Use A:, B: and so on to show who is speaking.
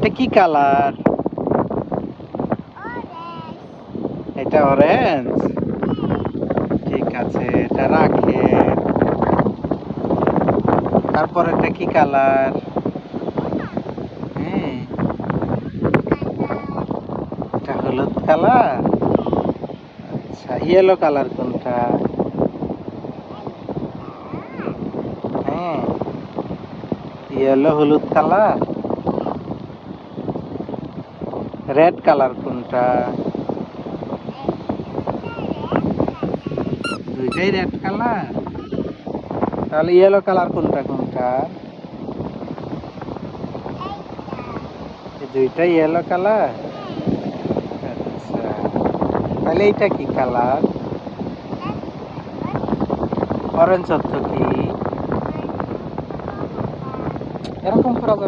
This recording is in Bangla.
A: এটা কি কালার? এটা অরেঞ্জ। ঠিক আছে, এটা রাখে। তারপর এটা কি কালার? হ্যাঁ, এটা হলুদ কালার। আচ্ছা, ইয়েলো কালার কোনটা? হ্যাঁ, ইয়েলো হলুদ কালার। রেড কালার কোনটা? দুইটাই রেড কালার। তাহলে ইয়েলো কালার কোনটা কোনটা? এই দুইটাই ইয়েলো কালার। আচ্ছা, তাহলে এইটা কি কালার? অরেঞ্জ অর্থ কি? এরকম করা যাবে?